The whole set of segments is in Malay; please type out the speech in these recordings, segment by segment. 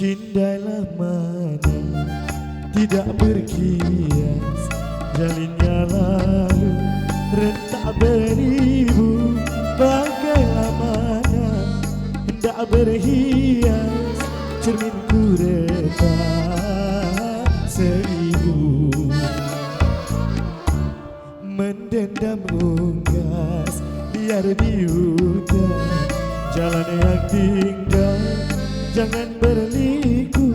Cindalah mana tidak berkias, jalinnya lalu rentak beribu. Bagailah mana hendak berhias, cerminku retak seribu. Mendendam unggas biar diudah, jalan yang tinggal jangan berliku.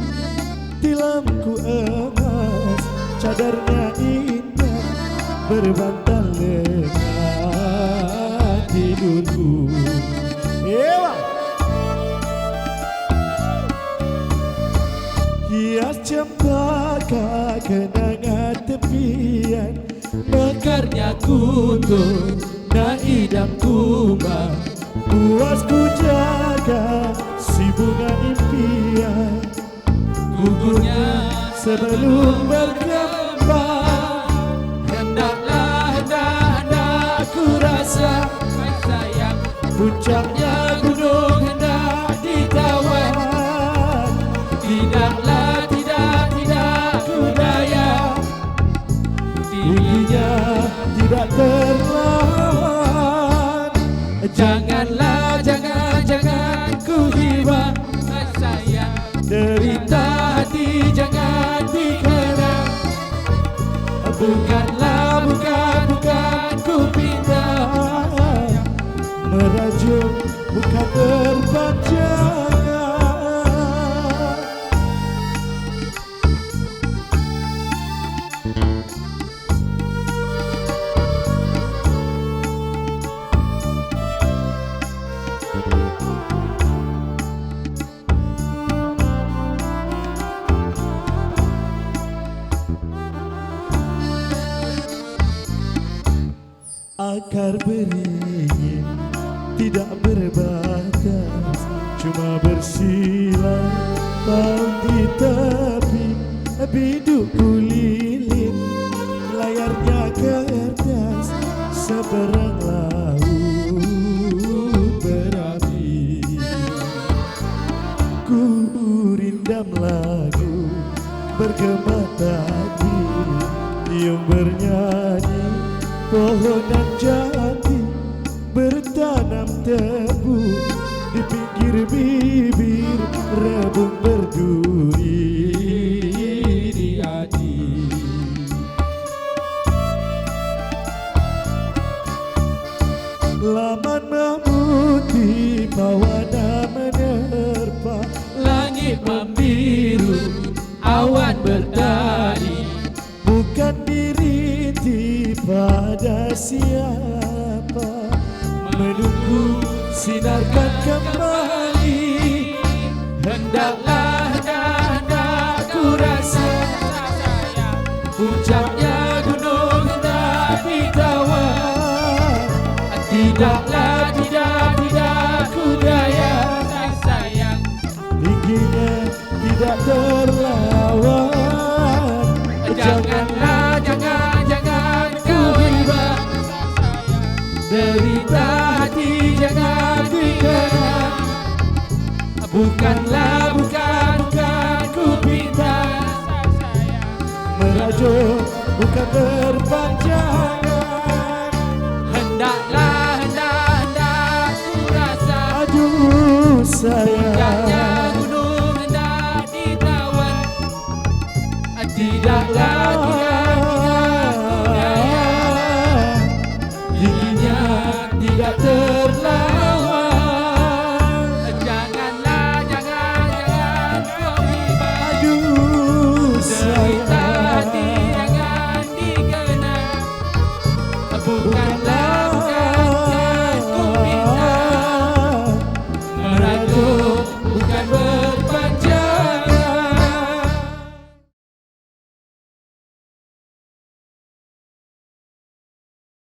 Tilamku emas, cadarnya indah, berbantal lengan tidurku. Ewa! Hias cempaka kenangan tepian, mekarnya kutu na idam tumbang. Puas ku jaga si bunga impian, gugurnya sebelum berkembang. Hendak ku rasa sayang, puncaknya gunung hendak ditawan. Tidak ku daya, tingginya tidak terlawan. Jangan ku hiba sayang, derita hati jangan dikenang. Bukan ku pindah, merajuk bukan berpanjangan. Akar beringin tidak berbatas, cuma bersilang paut di tepi. Bidukku lilin, layarnya kertas, seberang laut berapi. Ku rindam lagu bergema tadi, tiung bernyanyi pohon dan jati, bertanam tebu di pinggir bibir, rebung berduri di hati. Laman memutih, pewarna menerpa, langit membiru, awan bertani. Bukan dirintih pada siapa, menunggu sinarkan kembali. Hendaklah ku rasa sayang, puncaknya gunung hendak ditawan. Tidaklah ku daya sayang, tingginya tidak terlawan. Jangan ku hiba derita hati jangan dikenang. Bukan ku pinta, merajuk bukan berpanjangan. Hendaklah ku rasa, aduh sayang, gunung hendak ditawan. Tidaklah ku daya, dinginnya tidak